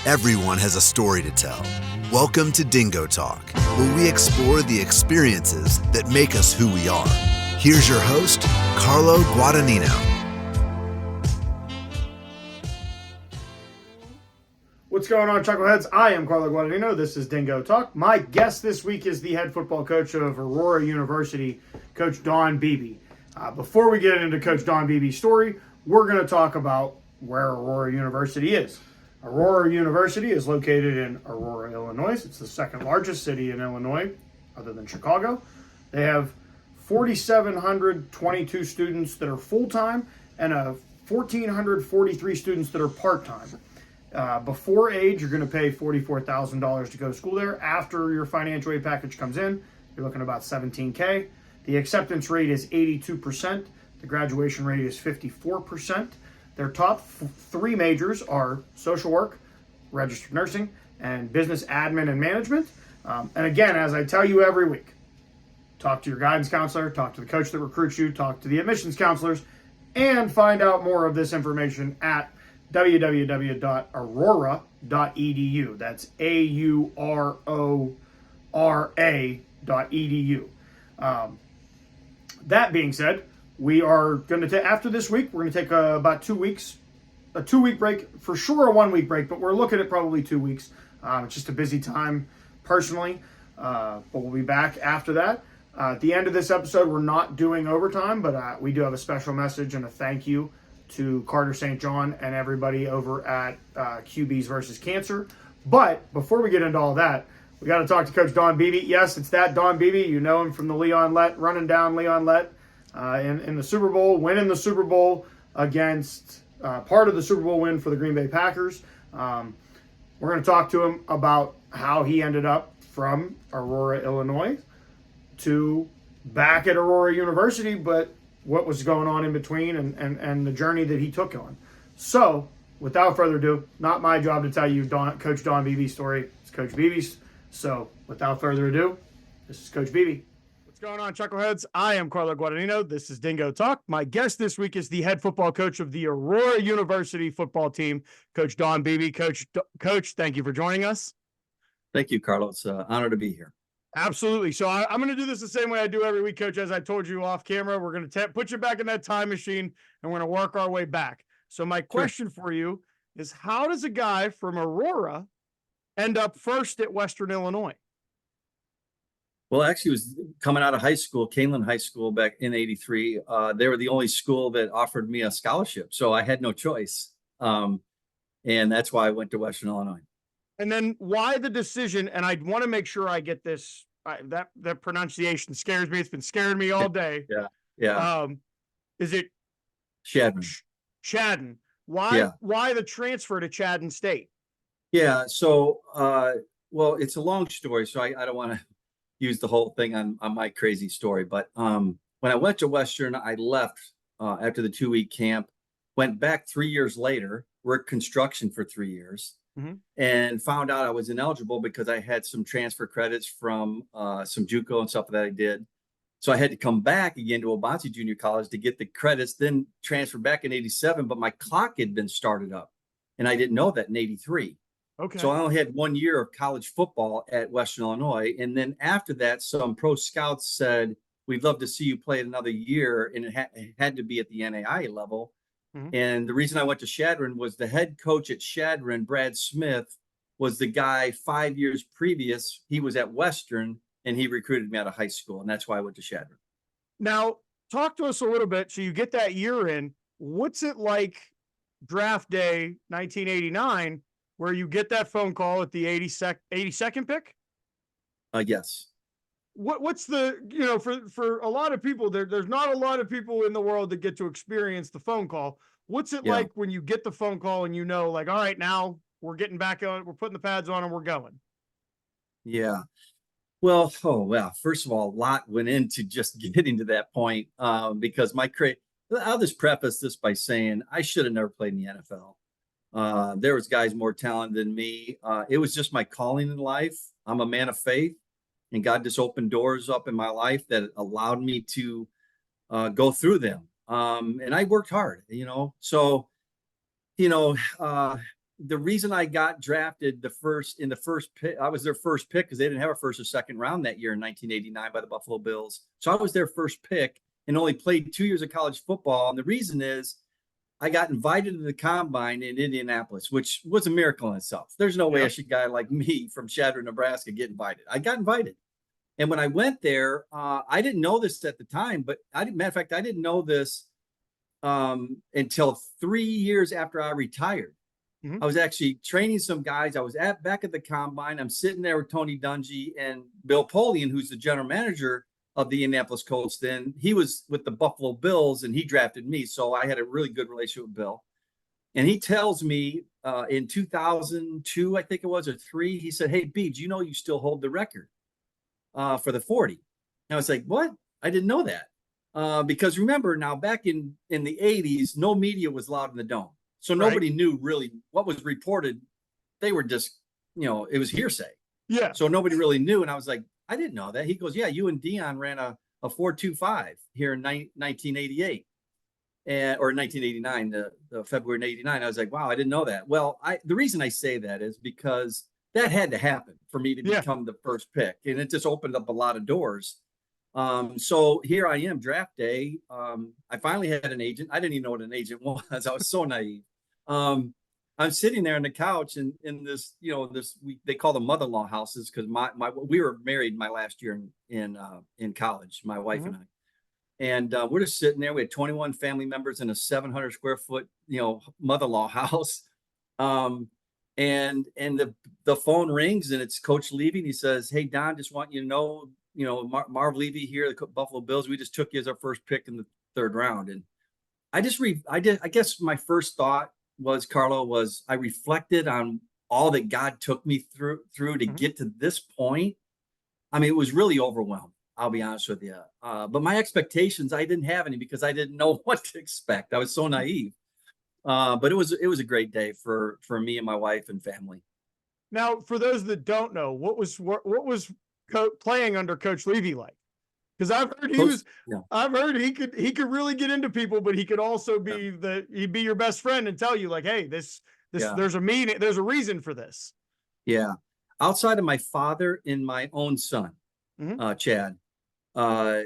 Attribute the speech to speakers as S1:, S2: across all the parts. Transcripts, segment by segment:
S1: Everyone has a story to tell. Welcome to DingoTalk, where we explore the experiences that make us who we are. Here's your host, Carlo Guadagnino.
S2: What's going on, Chuckleheads? I am Carlo Guadagnino. This is DingoTalk. My guest this week is the head football coach of Aurora University, Coach Don BeeBe. Before we get into Coach Don BeeBe's story, we're going to talk about where Aurora University is. Aurora University is located in Aurora, Illinois. It's the second largest city in Illinois, other than Chicago. They have 4,722 students that are full-time and 1,443 students that are part-time. Before age, you're going to pay $44,000 to go to school there. After your financial aid package comes in, you're looking at about $17K. The acceptance rate is 82%. The graduation rate is 54%. Their top three majors are social work, registered nursing, and business admin and management. And again, as I tell you every week, talk to your guidance counselor, talk to the coach that recruits you, talk to the admissions counselors, and find out more of this information at www.aurora.edu. That's AURORA.edu. That being said, we are going to take, after this week, we're going to take about 2 weeks, a 2-week break, for sure a 1-week break, but we're looking at probably 2 weeks. It's just a busy time personally, but we'll be back after that. At the end of this episode, we're not doing overtime, but we do have a special message and a thank you to Carter St. John and everybody over at QBs versus Cancer. But before we get into all that, we got to talk to Coach Don BeeBe. Yes, it's that Don BeeBe. You know him from the Leon Lett, running down Leon Lett in the Super Bowl, winning the Super Bowl against part of the Super Bowl win for the Green Bay Packers. We're going to talk to him about how he ended up from Aurora, Illinois, to back at Aurora University, but what was going on in between and the journey that he took on. So, without further ado, not my job to tell you Coach Don BeeBe's story. It's Coach BeeBe's. So, without further ado, this is Coach BeeBe. What's going on, Chuckleheads? I am Carlo Guadagnino. This is Dingo Talk. My guest this week is the head football coach of the Aurora University football team, Coach Don BeeBe. Coach, thank you for joining us.
S3: Thank you, Carlo. It's an honor to be here.
S2: Absolutely. So I'm going to do this the same way I do every week, Coach. As I told you off camera, we're going to put you back in that time machine, and we're going to work our way back. So my question for you is, how does a guy from Aurora end up first at Western Illinois?
S3: Well, actually, it was coming out of high school, Canelan High School back in '83. They were the only school that offered me a scholarship, so I had no choice. And that's why I went to Western Illinois.
S2: And then why the decision? And I want to make sure I get this. That pronunciation scares me. It's been scaring me all day.
S3: Yeah.
S2: Is it
S3: Chadron?
S2: Chadden. Why?
S3: Yeah.
S2: Why the transfer to Chadden State?
S3: Yeah. So, well, it's a long story, so I don't want to use the whole thing on my crazy story. But when I went to Western, I left after the 2-week camp. Went back 3 years later. Worked construction for 3 years. Mm-hmm. And found out I was ineligible because I had some transfer credits from some JUCO and stuff that I did. So I had to come back again to Obansi Junior College to get the credits, then transfer back in '87. But my clock had been started up, and I didn't know that in '83.
S2: Okay.
S3: So I only had 1 year of college football at Western Illinois. And then after that, some pro scouts said, "We'd love to see you play another year." And it had to be at the NAIA level. Mm-hmm. And the reason I went to Chadron was the head coach at Chadron, Brad Smith, was the guy 5 years previous. He was at Western, and he recruited me out of high school, and that's why I went to Chadron.
S2: Now, talk to us a little bit. So you get that year in. What's it like draft day 1989, where you get that phone call at the 82nd pick?
S3: Yes.
S2: What's the, for a lot of people, there's not a lot of people in the world that get to experience the phone call. What's it like when you get the phone call and like, all right, now we're getting back on, we're putting the pads on and we're going?
S3: Yeah. Well, first of all, a lot went into just getting to that point because I'll just preface this by saying I should have never played in the NFL. There was guys more talented than me. It was just my calling in life. I'm a man of faith. And God just opened doors up in my life that allowed me to go through them. And I worked hard, So, the reason I got drafted in the first pick, I was their first pick because they didn't have a first or second round that year in 1989 by the Buffalo Bills. So I was their first pick and only played 2 years of college football. And the reason is I got invited to the combine in Indianapolis, which was a miracle in itself. There's no way a guy like me from Shadrach, Nebraska get invited. I got invited. And when I went there, I didn't know this at the time, but matter of fact, I didn't know this until 3 years after I retired.
S2: Mm-hmm.
S3: I was actually training some guys. I was back at the combine. I'm sitting there with Tony Dungy and Bill Polian, who's the general manager of the Indianapolis Colts. Then he was with the Buffalo Bills and he drafted me. So I had a really good relationship with Bill. And he tells me in 2002, I think it was, or 3, he said, "Hey, B, do you know you still hold the record for the 40? And I was like, "What? I didn't know that." Because remember now, back in the 80s, no media was allowed in the dome. So nobody knew really what was reported. They were just, it was hearsay.
S2: Yeah.
S3: So nobody really knew. And I was like, I didn't know that. He goes, "Yeah, you and Dion ran a 4.25 here in 1988 or 1989, the February 89. I was like, wow, I didn't know that. Well, the reason I say that is because that had to happen for me to become the first pick. And it just opened up a lot of doors. So here I am, draft day. I finally had an agent. I didn't even know what an agent was. I was so naive. I'm sitting there on the couch in this, they call them mother-in-law houses because we were married my last year in college, my wife and I. And we're just sitting there. We had 21 family members in a 700 square foot, mother-in-law house. And the phone rings and it's Coach Levy. And he says, "Hey, Don, just want you to know, Marv Levy here, the Buffalo Bills, we just took you as our first pick in the 3rd round." And I guess my first thought was, Carlo, I reflected on all that God took me through to get to this point. I mean, it was really overwhelming. I'll be honest with you. But my expectations, I didn't have any because I didn't know what to expect. I was so naive. But it was a great day for me and my wife and family.
S2: Now, for those that don't know, what was playing under Coach Levy like? Because I've heard he could really get into people, but he could also be he'd be your best friend and tell you like, "Hey, this there's a meaning, there's a reason for this."
S3: Yeah. Outside of my father and my own son, Chad, I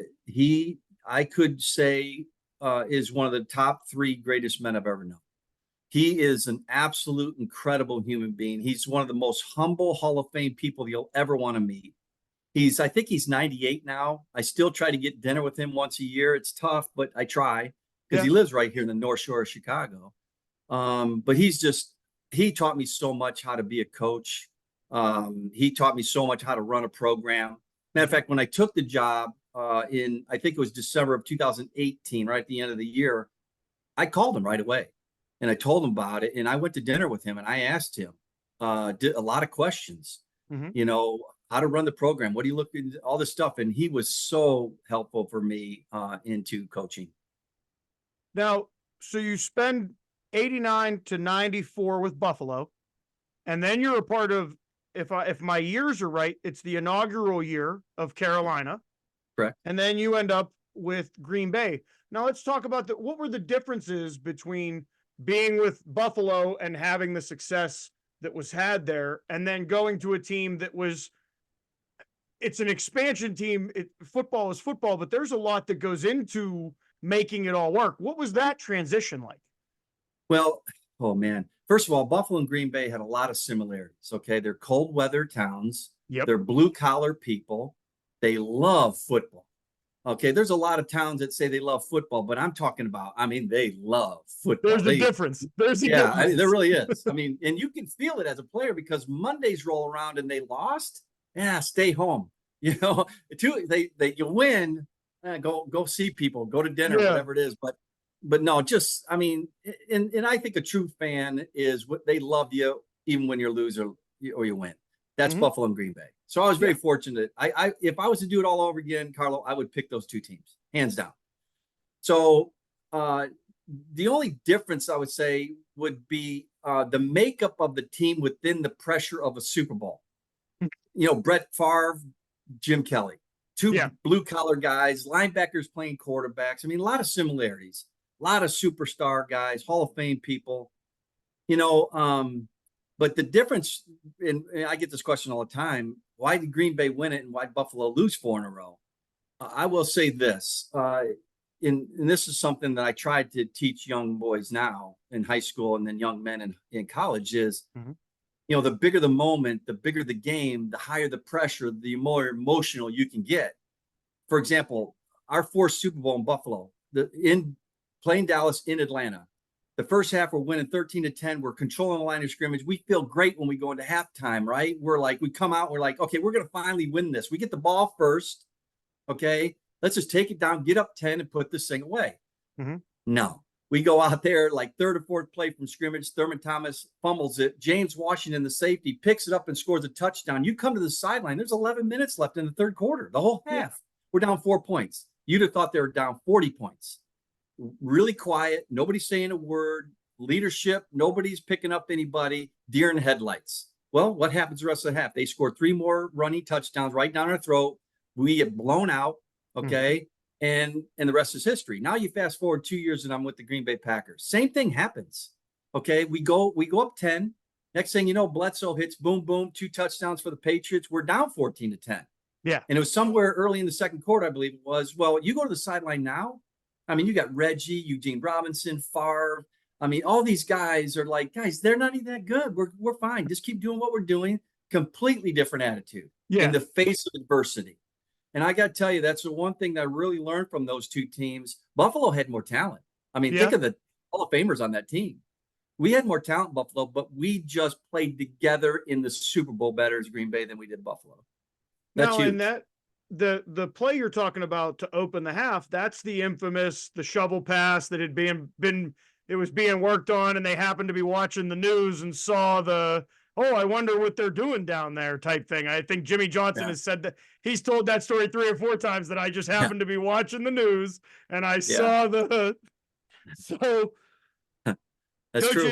S3: could say is one of the top 3 greatest men I've ever known. He is an absolute incredible human being. He's one of the most humble Hall of Fame people you'll ever want to meet. I think he's 98 now. I still try to get dinner with him once a year. It's tough, but I try because he lives right here in the North Shore of Chicago. But he taught me so much how to be a coach. He taught me so much how to run a program. Matter of fact, when I took the job I think it was December of 2018, right at the end of the year, I called him right away and I told him about it. And I went to dinner with him and I asked him did a lot of questions, how to run the program, what do you look into, all this stuff. And he was so helpful for me into coaching.
S2: Now, so you spend 89 to 94 with Buffalo, and then you're a part of, if my years are right, it's the inaugural year of Carolina.
S3: Correct.
S2: And then you end up with Green Bay. Now let's talk about what were the differences between being with Buffalo and having the success that was had there, and then going to a team that it's an expansion team. Football is football, but there's a lot that goes into making it all work. What was that transition like?
S3: Well, oh man. First of all, Buffalo and Green Bay had a lot of similarities. Okay. They're cold weather towns.
S2: Yep.
S3: They're blue collar people. They love football. Okay. There's a lot of towns that say they love football, but I'm talking about, they love football.
S2: There's a difference. There's a difference.
S3: There really is. And you can feel it as a player because Mondays roll around and they lost. Yeah. Stay home. You win, go see people, go to dinner, whatever it is. But no, just, and I think a true fan is what they love you, even when you lose or you win. That's Buffalo and Green Bay. So I was very fortunate. If I was to do it all over again, Carlo, I would pick those 2 teams, hands down. So the only difference I would say would be the makeup of the team within the pressure of a Super Bowl. Brett Favre, Jim Kelly, 2 blue collar guys, linebackers playing quarterbacks. A lot of similarities, a lot of superstar guys, Hall of Fame people. But the difference, and I get this question all the time, why did Green Bay win it and why did Buffalo lose 4 in a row? I will say this, and this is something that I tried to teach young boys now in high school and then young men in college is, the bigger the moment, the bigger the game, the higher the pressure, the more emotional you can get. For example, our 4th Super Bowl in Buffalo, in playing Dallas in Atlanta, the first half we're winning 13-10. We're controlling the line of scrimmage. We feel great when we go into halftime, right? We come out, we're like, okay, we're going to finally win this. We get the ball first. Okay, let's just take it down, get up 10 and put this thing away. No, we go out there like 3rd or 4th play from scrimmage. Thurman Thomas fumbles it. James Washington, the safety, picks it up and scores a touchdown. You come to the sideline. There's 11 minutes left in the 3rd quarter, the whole half. We're down 4 points. You'd have thought they were down 40 points. Really quiet. Nobody's saying a word. Leadership. Nobody's picking up anybody. Deer in the headlights. Well, what happens the rest of the half? They score 3 more running touchdowns right down our throat. We get blown out. Okay. And the rest is history. Now you fast forward 2 years and I'm with the Green Bay Packers. Same thing happens. Okay. We go up 10. Next thing you know, Bledsoe hits boom, boom, 2 touchdowns for the Patriots. We're down 14-10.
S2: Yeah.
S3: And it was somewhere early in the 2nd quarter, I believe it was. Well, you go to the sideline now. I mean, you got Reggie, Eugene Robinson, Favre. I mean, all these guys are like, guys, they're not even that good. We're fine. Just keep doing what we're doing. Completely different attitude in the face of adversity. And I got to tell you, that's the one thing that I really learned from those 2 teams. Buffalo had more talent. I mean, think of the Hall of Famers on that team. We had more talent in Buffalo, but we just played together in the Super Bowl better as Green Bay than we did Buffalo. That's huge.
S2: And that the play you're talking about to open the half, that's the infamous the shovel pass that had it was being worked on, and they happened to be watching the news and saw I wonder what they're doing down there type thing. I think Jimmy Johnson has said that he's told that story 3 or 4 times, that I just happened to be watching the news and I saw so
S3: that's
S2: Coach,
S3: true.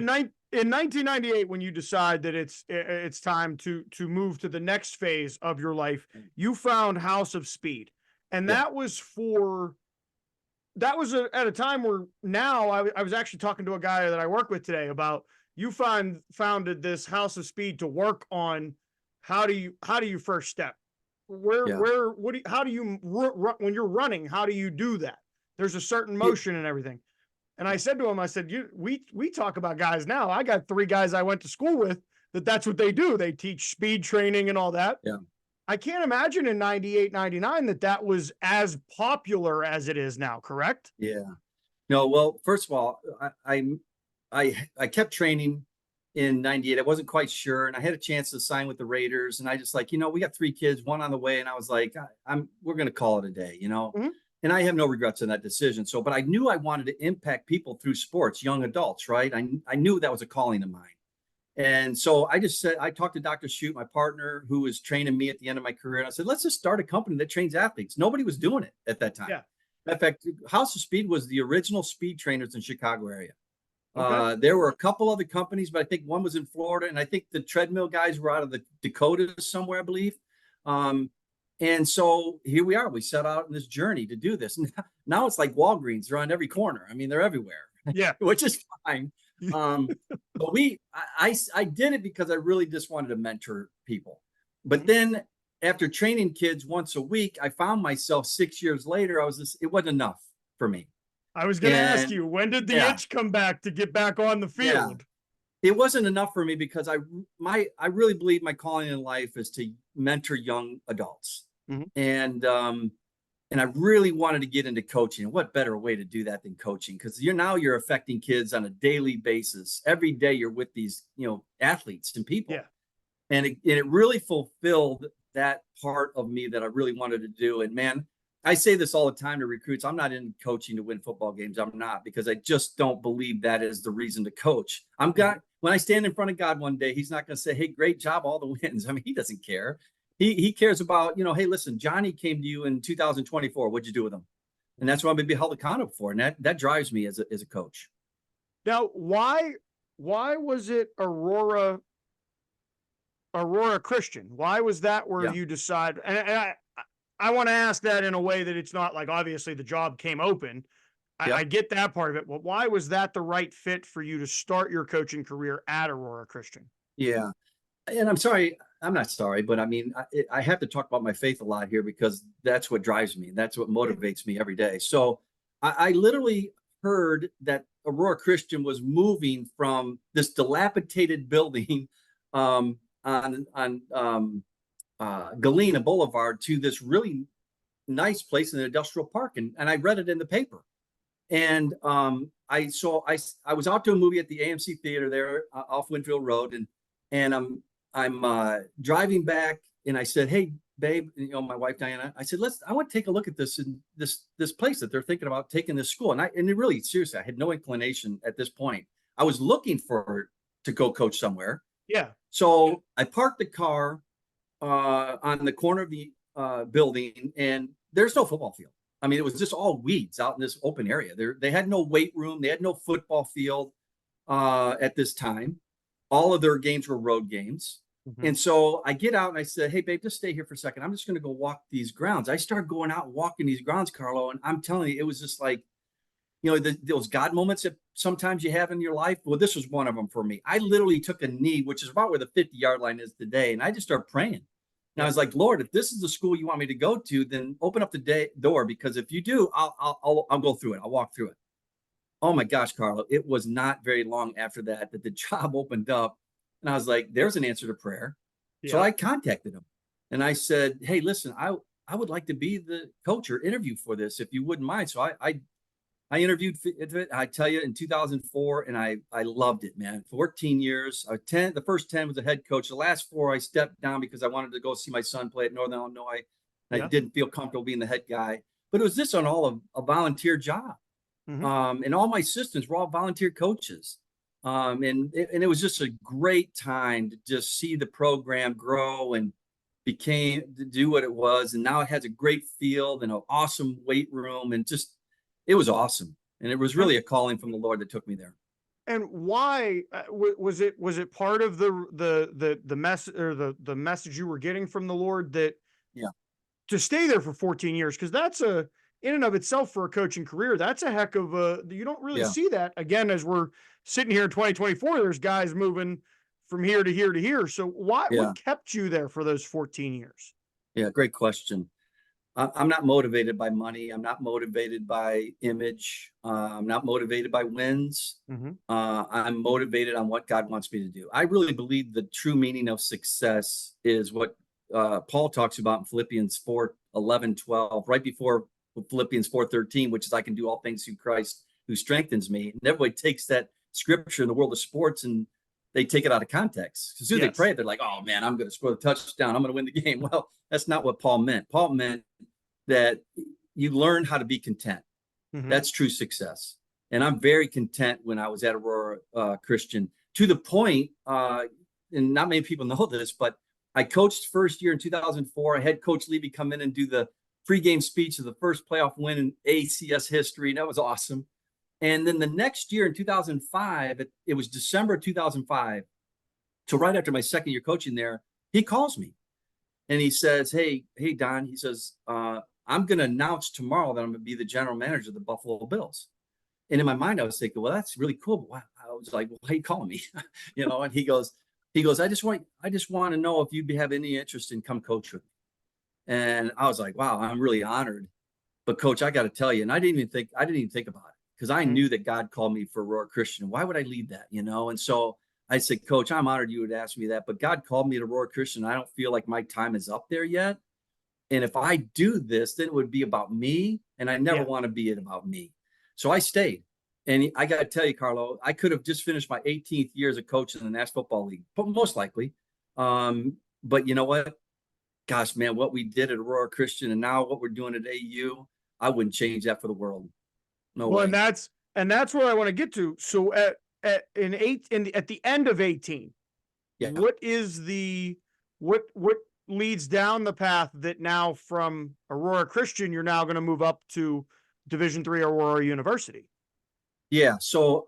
S2: In 1998, when you decide that it's time to move to the next phase of your life, you found House of Speed, and that was at a time where now I was actually talking to a guy that I work with today about you founded this House of Speed to work on how do you first step, when you're running, how do you do that? There's a certain motion and everything. And I said to him, I said, we talk about guys now. I got 3 guys I went to school with that's what they do. They teach speed training and all that.
S3: Yeah.
S2: I can't imagine in 98, 99 that was as popular as it is now, correct?
S3: Yeah. No, well, first of all, I kept training in 98. I wasn't quite sure. And I had a chance to sign with the Raiders. And I just like, we got 3 kids, 1 on the way. And I was like, we're going to call it a day, And I have no regrets in that decision. But I knew I wanted to impact people through sports, young adults, right? I knew that was a calling of mine. And so I talked to Dr. Shute, my partner, who was training me at the end of my career. And I said, let's just start a company that trains athletes. Nobody was doing it at that time. Yeah. In fact, House of Speed was the original speed trainers in Chicago area. Okay. There were a couple other companies, but I think one was in Florida. And I think the treadmill guys were out of the Dakotas somewhere, I believe. And so here we are. We set out on this journey to do this. And now it's like Walgreens. They're on every corner. I mean, they're everywhere.
S2: Yeah.
S3: Which is fine. But I did it because I really just wanted to mentor people. But then after training kids once a week, I found myself 6 years later, it wasn't enough for me.
S2: I was going to ask you, when did the itch come back to get back on the field?
S3: It wasn't enough for me because I really believe my calling in life is to mentor young adults. And I really wanted to get into coaching. And what better way to do that than coaching? Because you're affecting kids on a daily basis. Every day you're with these, athletes and people. Yeah. And it really fulfilled that part of me that I really wanted to do. And man, I say this all the time to recruits. I'm not in coaching to win football games. I'm not, because I just don't believe that is the reason to coach. When I stand in front of God one day, he's not going to say, hey, great job, all the wins. I mean, he doesn't care. He cares about, hey, listen, Johnny came to you in 2024. What'd you do with him? And that's what I'm going to be held accountable for. And that drives me as a coach.
S2: Now, why was it Aurora Christian? Why was that where you decide? And I want to ask that in a way that it's not like, obviously the job came open. I get that part of it. But why was that the right fit for you to start your coaching career at Aurora Christian?
S3: Yeah. And I'm sorry, I'm not sorry, but I mean, I have to talk about my faith a lot here because that's what drives me. That's what motivates me every day. So I literally heard that Aurora Christian was moving from this dilapidated building on Galena Boulevard to this really nice place in the industrial park. And I read it in the paper. And I was out to a movie at the AMC theater there off Winfield Road, and I'm driving back, and I said, "Hey, babe, my wife Diana," I said, I want to take a look at this place that they're thinking about taking this school." And it really, seriously, I had no inclination at this point. I was looking to go coach somewhere.
S2: Yeah.
S3: So I parked the car on the corner of the building, and there's no football field. I mean, it was just all weeds out in this open area. They had no weight room. They had no football field at this time. All of their games were road games. Mm-hmm. And so I get out and I said, "Hey, babe, just stay here for a second. I'm just going to go walk these grounds." I started going out and walking these grounds, Carlo, and I'm telling you, it was just like, those God moments that sometimes you have in your life. Well, this was one of them for me. I literally took a knee, which is about where the 50-yard line is today, and I just started praying. And I was like, "Lord, if this is the school you want me to go to, then open up the door, because if you do, I'll go through it. I'll walk through it." Oh my gosh, Carlo, it was not very long after that the job opened up, and I was like, "There's an answer to prayer." Yeah. So I contacted him, and I said, "Hey, listen, I would like to be the coach or interview for this, if you wouldn't mind." So I interviewed it. I tell you, in 2004, and I loved it, man. 14 years. The first 10 was a head coach. The last 4, I stepped down because I wanted to go see my son play at Northern Illinois. And I didn't feel comfortable being the head guy. But it was this on all of a volunteer job. Mm-hmm. And all my assistants were all volunteer coaches. And it was just a great time to just see the program grow and to do what it was. And now it has a great field and an awesome weight room, and just, it was awesome. And it was really a calling from the Lord that took me there.
S2: And why was it part of the mess, or the message you were getting from the Lord, that to stay there for 14 years? Because that's in and of itself, for a coaching career, that's a heck of you don't really see that. Again, as we're sitting here in 2024, there's guys moving from here to here to here. So what kept you there for those 14 years?
S3: Yeah, great question. I'm not motivated by money. I'm not motivated by image. I'm not motivated by wins. Mm-hmm. I'm motivated on what God wants me to do. I really believe the true meaning of success is what Paul talks about in Philippians 4:11-12, right before Philippians 4:13, which is, "I can do all things through Christ who strengthens me." And everybody takes that scripture in the world of sports and they take it out of context. As soon as they pray, they're like, "Oh man, I'm going to score the touchdown. I'm going to win the game." Well, that's not what Paul meant. Paul meant that you learn how to be content. Mm-hmm. That's true success. And I'm very content when I was at Aurora Christian, to the point, and not many people know this, but I coached first year in 2004. I had Coach Levy come in and do the pregame speech of the first playoff win in ACS history. And that was awesome. And then the next year in 2005, it was December 2005. So right after my second year coaching there, he calls me and he says, hey, Don, he says, "I'm going to announce tomorrow that I'm going to be the general manager of the Buffalo Bills." And in my mind, I was thinking, well, that's really cool. But I was like, well, why are you calling me? And he goes, I just want to know if you'd have any interest in come coach with me. And I was like, wow, I'm really honored. But coach, I got to tell you, and I didn't even think about it, because I knew that God called me for Aurora Christian. Why would I leave that? And so I said, "Coach, I'm honored you would ask me that, but God called me to Aurora Christian. I don't feel like my time is up there yet. And if I do this, then it would be about me. And I never want to be it about me." So I stayed. And I got to tell you, Carlo, I could have just finished my 18th year as a coach in the National Football League, but most likely. But you know what? Gosh, man, what we did at Aurora Christian and now what we're doing at AU, I wouldn't change that for the world. No way.
S2: And that's where I want to get to. So at the end of 18, what is what leads down the path that now from Aurora Christian, you're now going to move up to Division III Aurora University?
S3: Yeah. So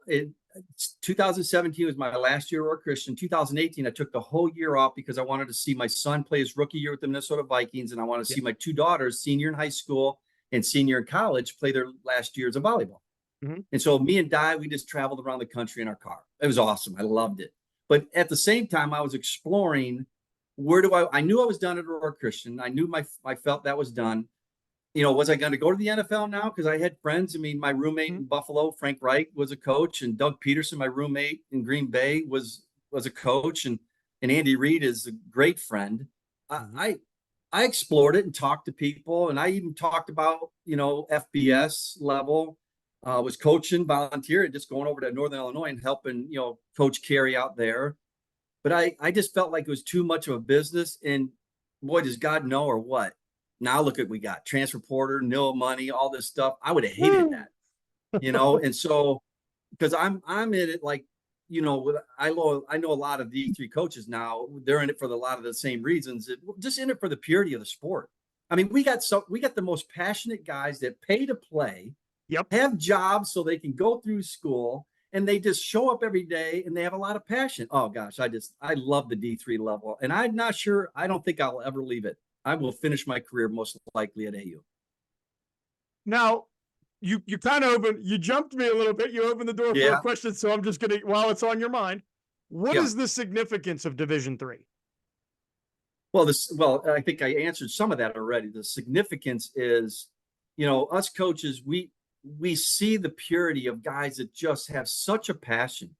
S3: 2017 was my last year at Aurora Christian. 2018, I took the whole year off because I wanted to see my son play his rookie year with the Minnesota Vikings. And I want to see my two daughters, senior in high school and senior in college, play their last years of volleyball. Mm-hmm. And so me and Di, we just traveled around the country in our car. It was awesome. I loved it. But at the same time, I was exploring where do I knew I was done at Aurora Christian. I knew I felt that was done. Was I going to go to the NFL now? Because I had friends. I mean, my roommate in Buffalo, Frank Wright, was a coach, and Doug Peterson, my roommate in Green Bay, was a coach, and Andy Reid is a great friend. I explored it and talked to people, and I even talked about FBS level. Was coaching, volunteering, just going over to Northern Illinois and helping Coach Carey out there. But I just felt like it was too much of a business, and boy, does God know or what. Now look at we got transfer portal, nil money, all this stuff. I would have hated that, and so because I'm in it like, I know a lot of D3 coaches now. They're in it for a lot of the same reasons. Just in it for the purity of the sport. I mean, we got the most passionate guys that pay to play, have jobs so they can go through school, and they just show up every day and they have a lot of passion. Oh gosh, I love the D3 level, and I'm not sure. I don't think I'll ever leave it. I will finish my career most likely at AU.
S4: Now, you kind of you jumped me a little bit. You opened the door for a question, so I'm just gonna, while it's on your mind, what is the significance of Division III?
S3: Well, I think I answered some of that already. The significance is, us coaches, we see the purity of guys that just have such a passion.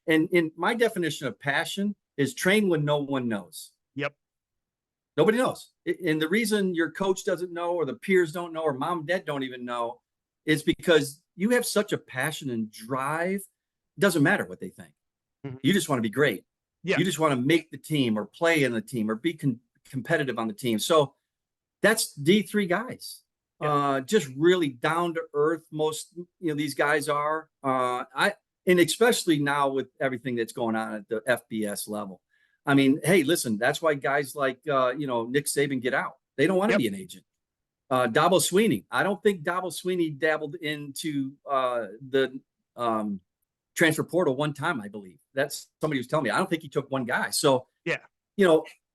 S3: And in my definition of passion is train when no one knows.
S4: Yep.
S3: Nobody knows. And the reason your coach doesn't know, or the peers don't know, or mom and dad don't even know, is because you have such a passion and drive. It doesn't matter what they think. You just want to be great. Yeah. You just want to make the team or play in the team or be competitive on the team. So that's D3 guys. Just really down to earth. Most, these guys are, and especially now with everything that's going on at the FBS level. I mean, hey, listen, that's why guys like, Nick Saban get out. They don't want to be an agent. Dabo Sweeney. I don't think Dabo Sweeney dabbled into the transfer portal one time, I believe. That's somebody was telling me. I don't think he took one guy. So,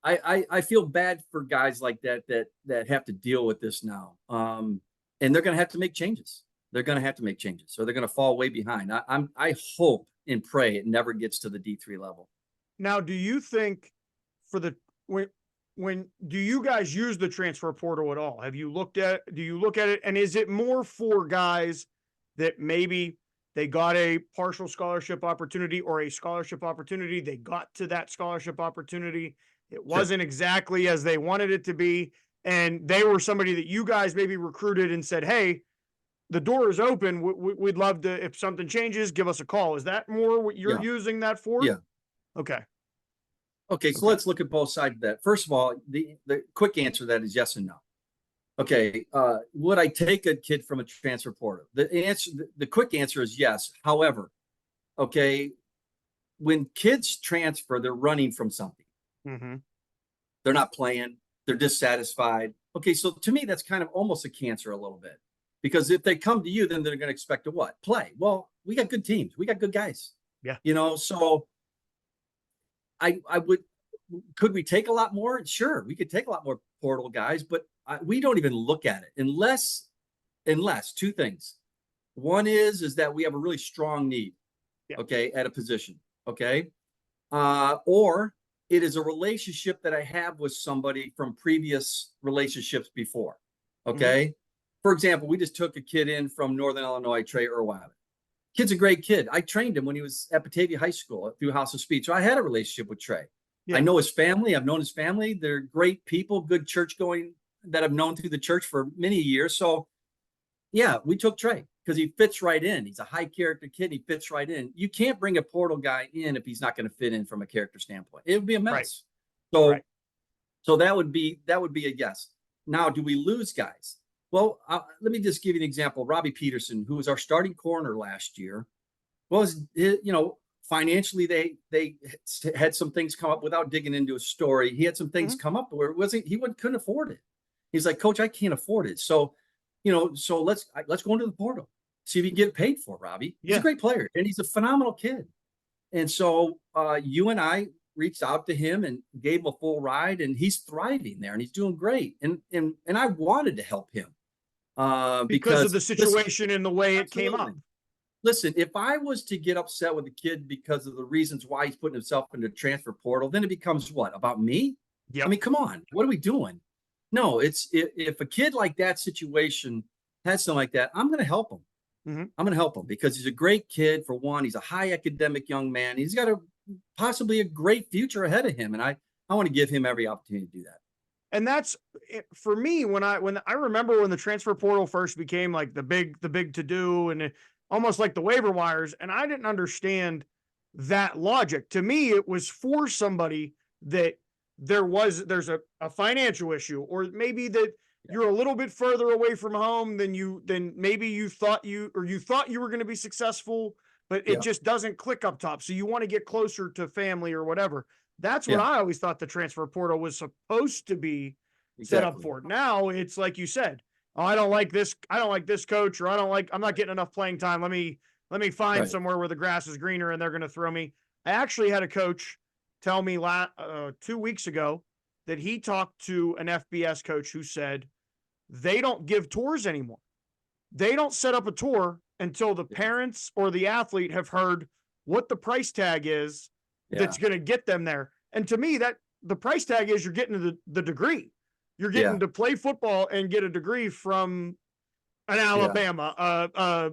S3: I feel bad for guys like that have to deal with this now. And they're going to have to make changes. They're going to have to make changes. So they're going to fall way behind. I hope and pray it never gets to the D3 level.
S4: Now, do you think when do you guys use the transfer portal at all? Do you look at it, and is it more for guys that maybe they got a partial scholarship opportunity or a scholarship opportunity, they got to that scholarship opportunity, it wasn't exactly as they wanted it to be, and they were somebody that you guys maybe recruited and said, hey, the door is open, we'd love to, if something changes, give us a call. Is that more what you're using that for?
S3: Yeah.
S4: Okay,
S3: so let's look at both sides of that. First of all, the quick answer to that is yes and no. Okay, would I take a kid from a transfer portal? The quick answer is yes. However, okay, when kids transfer, they're running from something. They're not playing. They're dissatisfied. Okay, so to me, that's kind of almost a cancer a little bit, because if they come to you, then they're going to expect to what? Play. Well, we got good teams. We got good guys.
S4: Yeah.
S3: So could we take a lot more? Sure, we could take a lot more portal guys, but we don't even look at it unless two things. One is that we have a really strong need, okay, at a position, okay, or it is a relationship that I have with somebody from previous relationships before, okay. For example, we just took a kid in from Northern Illinois, Trey Irwin. Kid's a great kid. I trained him when he was at Batavia High School through House of Speed. So I had a relationship with Trey. I know his family. I've known his family. They're great people, good church going that I've known through the church for many years. So yeah, we took Trey because he fits right in. He's a high character kid. He fits right in. You can't bring a portal guy in if he's not going to fit in from a character standpoint. It would be a mess. Right. So that would be a yes. Now, do we lose guys? Well, let me just give you an example. Robbie Peterson, who was our starting corner last year, was, financially they had some things come up without digging into a story. He had some things come up where couldn't afford it. He's like, Coach, I can't afford it. So, so let's go into the portal, see if he can get paid for Robbie. He's a great player and he's a phenomenal kid. And so you and I reached out to him and gave him a full ride, and he's thriving there and he's doing great. And I wanted to help him.
S4: Because of the situation and the way it came up.
S3: listen, if I was to get upset with a kid because of the reasons why he's putting himself in the transfer portal, then it becomes what, about me? I
S4: Yep.
S3: mean, come on, what are we doing? No, if a kid like that situation has something like that, I'm going to help him.
S4: Mm-hmm.
S3: I'm going to help him because he's a great kid. For one, he's a high academic young man. He's got possibly a great future ahead of him. And I want to give him every opportunity to do that.
S4: And that's for me, when I remember when the transfer portal first became like the big to do, and almost like the waiver wires. And I didn't understand that logic. To me, it was for somebody that there's a financial issue, or maybe that you're a little bit further away from home than maybe you thought you were going to be successful, but it just doesn't click up top. So you want to get closer to family or whatever. That's what I always thought the transfer portal was supposed to be set up for. Now it's like you said, oh, I don't like this coach, or I'm not getting enough playing time. Let me find somewhere where the grass is greener and they're going to throw me. I actually had a coach tell me 2 weeks ago that he talked to an FBS coach who said they don't give tours anymore. They don't set up a tour until the parents or the athlete have heard what the price tag is that's going to get them there. And to me, that the price tag is you're getting the degree. You're getting to play football and get a degree from an Alabama,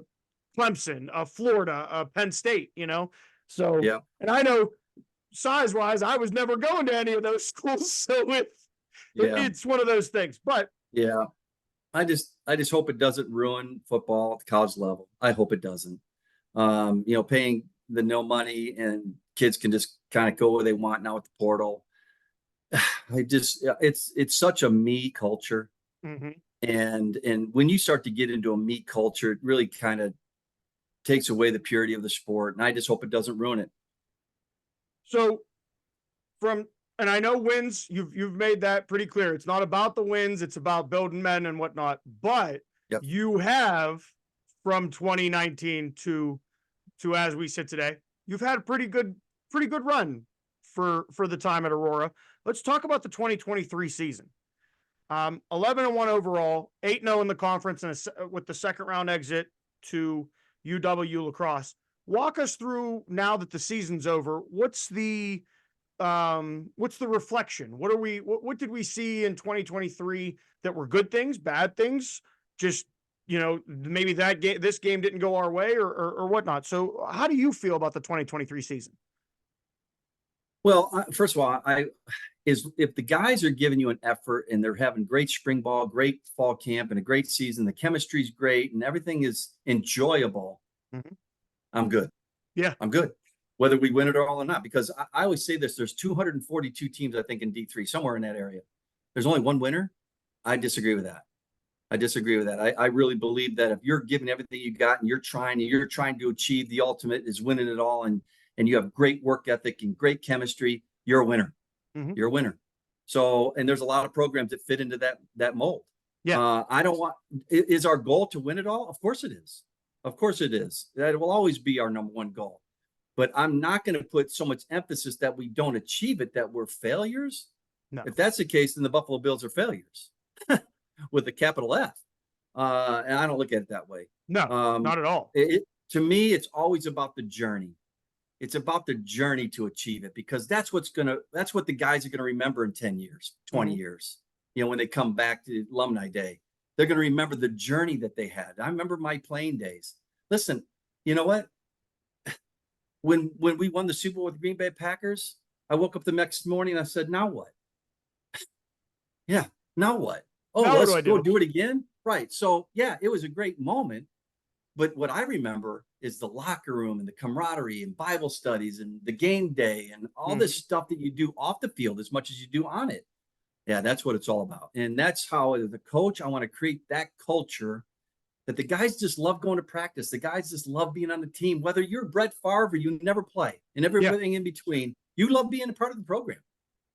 S4: Clemson, Florida, Penn State, So, and I know size-wise, I was never going to any of those schools. So it's one of those things. But
S3: I just hope it doesn't ruin football at the college level. I hope it doesn't. Paying the no money and kids can just kind of go where they want now with the portal. It's such a me culture.
S4: Mm-hmm.
S3: And when you start to get into a me culture, it really kind of takes away the purity of the sport. And I just hope it doesn't ruin it.
S4: So and I know wins, you've made that pretty clear. It's not about the wins, it's about building men and whatnot. But you have, from 2019 to as we sit today, you've had a pretty good run for the time at Aurora. Let's talk about the 2023 season. 11-1 overall, 8-0 in the conference, and with the second round exit to UW La Crosse. Walk us through, now that the season's over, what's the reflection? What did we see in 2023 that were good things, bad things? Just, maybe this game didn't go our way or whatnot. So how do you feel about the 2023 season?
S3: Well, first of all, if the guys are giving you an effort and they're having great spring ball, great fall camp, and a great season, the chemistry's great and everything is enjoyable, I'm good.
S4: Yeah,
S3: I'm good. Whether we win it all or not, because I always say this, there's 242 teams, I think, in D3, somewhere in that area. There's only one winner. I disagree with that. I really believe that if you're giving everything you got and you're trying to achieve the ultimate is winning it all, and you have great work ethic and great chemistry, you're a winner.
S4: Mm-hmm.
S3: You're a winner. So, and there's a lot of programs that fit into that mold.
S4: Yeah.
S3: Is our goal to win it all? Of course it is. Of course it is. That will always be our number one goal. But I'm not going to put so much emphasis that we don't achieve it, that we're failures.
S4: No.
S3: If that's the case, then the Buffalo Bills are failures with a capital F. And I don't look at it that way.
S4: No, not at all.
S3: To me, it's always about the journey. It's about the journey to achieve it, because that's what the guys are going to remember in 10 years, 20 years. When they come back to Alumni Day, they're going to remember the journey that they had. I remember my playing days. Listen, you know what? When we won the Super Bowl with the Green Bay Packers, I woke up the next morning and I said, now what? Now what? Oh, let's go do it again? Right. So, it was a great moment. But what I remember is the locker room and the camaraderie and Bible studies and the game day and all this stuff that you do off the field as much as you do on it. Yeah, that's what it's all about. And that's how, as a coach, I want to create that culture that the guys just love going to practice. The guys just love being on the team, whether you're Brett Favre or you never play, and everything in between. You love being a part of the program.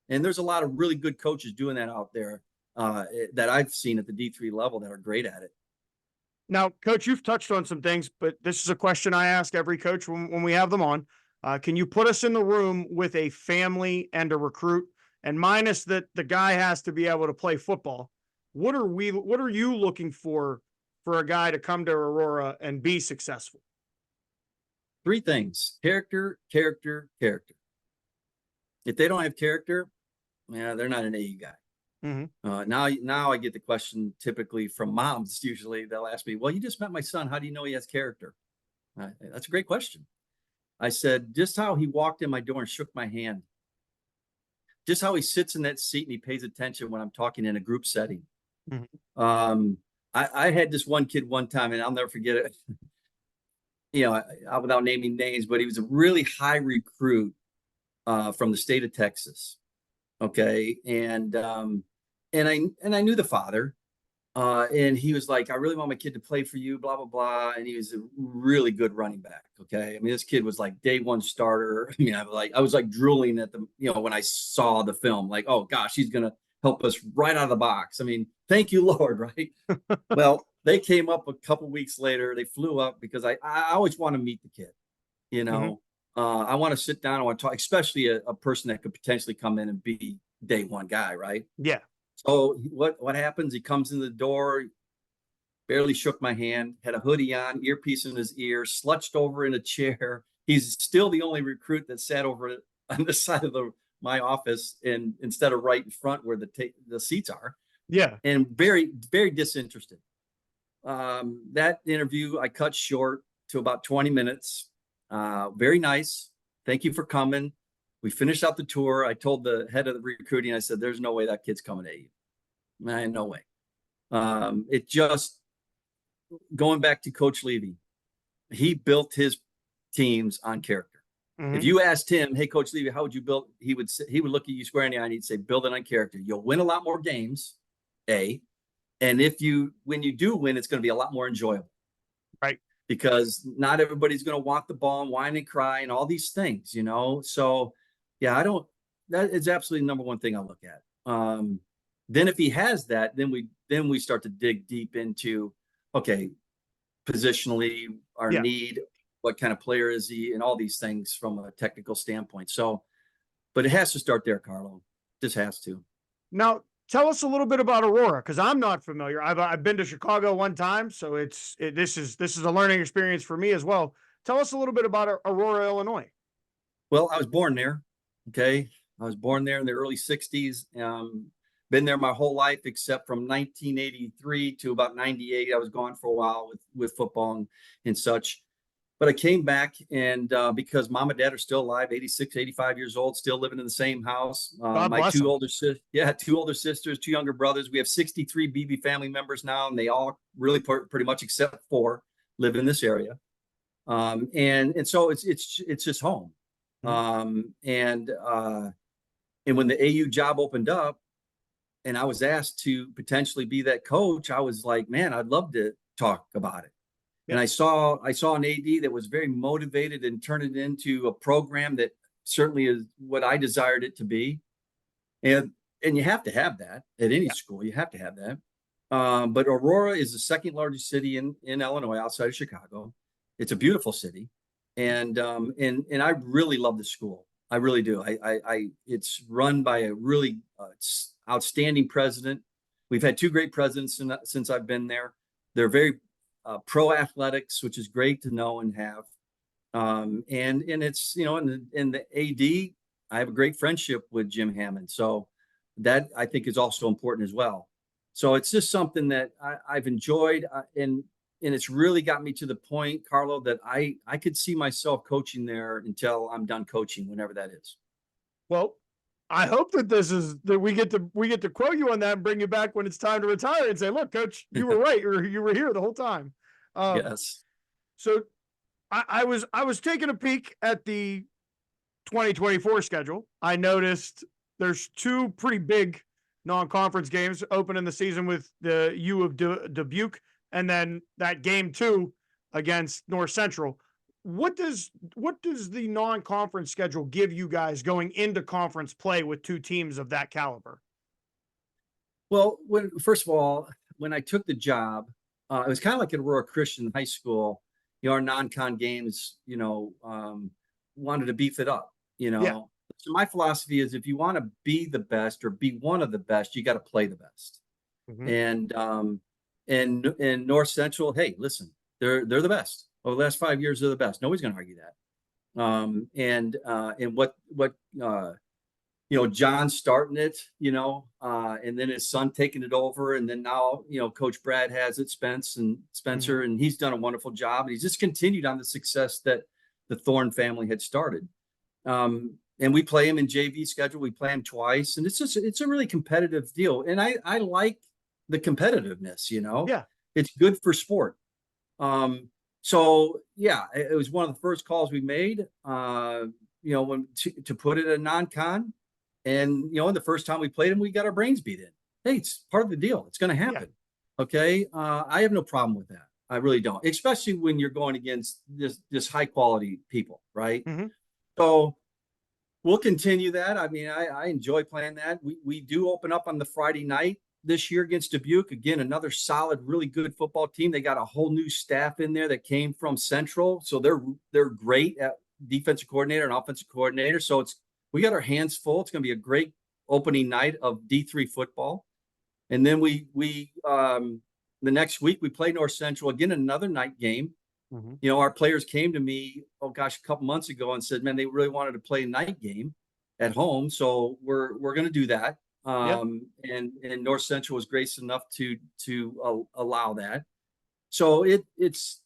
S3: And there's a lot of really good coaches doing that out there that I've seen at the D3 level that are great at it.
S4: Now, Coach, you've touched on some things, but this is a question I ask every coach when we have them on. Can you put us in the room with a family and a recruit, and minus that the guy has to be able to play football? What are you looking for a guy to come to Aurora and be successful?
S3: Three things: character, character, character. If they don't have character, yeah, they're not an AU guy. Now I get the question typically from moms. Usually they'll ask me, well, you just met my son. How do you know he has character? That's a great question. I said, just how he walked in my door and shook my hand. Just how he sits in that seat and he pays attention when I'm talking in a group setting. I had this one kid one time, and I'll never forget it. Without naming names, but he was a really high recruit from the state of Texas. Okay. And I knew the father, and he was like, I really want my kid to play for you, blah, blah, blah. And he was a really good running back. Okay. I mean, this kid was like day one starter. I mean, I was like drooling at when I saw the film, like, oh gosh, he's going to help us right out of the box. I mean, thank you, Lord. Right. Well, they came up a couple weeks later. They flew up because I always want to meet the kid, I want to sit down. I want to talk, especially a person that could potentially come in and be day one guy. Right.
S4: Yeah.
S3: So what happens? He comes in the door, barely shook my hand, had a hoodie on, earpiece in his ear, slouched over in a chair. He's still the only recruit that sat over on the side of my office, and instead of right in front where the seats are.
S4: Yeah.
S3: And very, very disinterested. That interview I cut short to about 20 minutes. Very nice. Thank you for coming. We finished out the tour. I told the head of the recruiting, I said, there's no way that kid's coming to you. No way. It just, going back to Coach Levy, he built his teams on character. If you asked him, hey, Coach Levy, how would you build? He would look at you square in the eye and he'd say, build it on character. You'll win a lot more games, A. And when you do win, it's going to be a lot more enjoyable.
S4: Right.
S3: Because not everybody's going to want the ball and whine and cry and all these things, So, yeah, that is absolutely the number one thing I look at. Then if he has that, then we start to dig deep into, okay, positionally, our need, what kind of player is he, and all these things from a technical standpoint. So, but it has to start there, Carlo. Just has to.
S4: Now, tell us a little bit about Aurora, because I'm not familiar. I've been to Chicago one time, so this is a learning experience for me as well. Tell us a little bit about Aurora, Illinois.
S3: Well, I was born there. Okay, I was born there in the early '60s. Been there my whole life except from 1983 to about '98. I was gone for a while with football and such. But I came back, and because mom and dad are still alive, 86, 85 years old, still living in the same house. My two older sisters, two younger brothers. We have 63 BeeBe family members now, and they all really pretty much except 4 live in this area. And so it's just home. And when the AU job opened up and I was asked to potentially be that coach, I was like, man, I'd love to talk about it. And I saw an AD that was very motivated and turned it into a program that certainly is what I desired it to be. And you have to have that at any school. You have to have that. But Aurora is the second largest city in Illinois outside of Chicago. It's a beautiful city. And I really love the school. I really do. It's run by a really outstanding president. We've had 2 great presidents since I've been there. They're very pro athletics, which is great to know and have. And it's, in the AD, I have a great friendship with Jim Hammond. So that I think is also important as well. So it's just something that I've enjoyed, and it's really got me to the point, Carlo, that I could see myself coaching there until I'm done coaching, whenever that is.
S4: Well, I hope that we get to quote you on that and bring you back when it's time to retire and say, look, coach, you were right. You were here the whole time.
S3: Yes.
S4: So I was taking a peek at the 2024 schedule. I noticed there's 2 pretty big non-conference games open in the season with the U of Dubuque, and then that game 2 against North Central. What does the non-conference schedule give you guys going into conference play with 2 teams of that caliber?
S3: Well, first of all, when I took the job, it was kind of like at Aurora Christian High School. Our non-con games, wanted to beef it up. So my philosophy is, if you want to be the best or be one of the best, you got to play the best. And North Central, hey, listen, they're the best. Well, the last 5 years are the best. Nobody's going to argue that. And what John starting it, and then his son taking it over, and then now Coach Brad has it, Spencer, and he's done a wonderful job, and he's just continued on the success that the Thorne family had started. And we play him in JV schedule. We play him twice, and it's a really competitive deal. And I like the competitiveness.
S4: Yeah.
S3: It's good for sport. So yeah, it was one of the first calls we made. When to put it a non-con. And, the first time we played him, we got our brains beat in. Hey, it's part of the deal. It's going to happen. Yeah. Okay. I have no problem with that. I really don't, especially when you're going against this high quality people. Right.
S4: Mm-hmm.
S3: So we'll continue that. I mean, I enjoy playing that. We do open up on the Friday night this year against Dubuque. Again, another solid, really good football team. They got a whole new staff in there that came from Central. So they're great at defensive coordinator and offensive coordinator. So we got our hands full. It's going to be a great opening night of D3 football. And then the next week we play North Central, again, another night game.
S4: Mm-hmm.
S3: Our players came to me, a couple months ago and said, man, they really wanted to play a night game at home. So we're going to do that. And North Central was gracious enough to allow that. So I just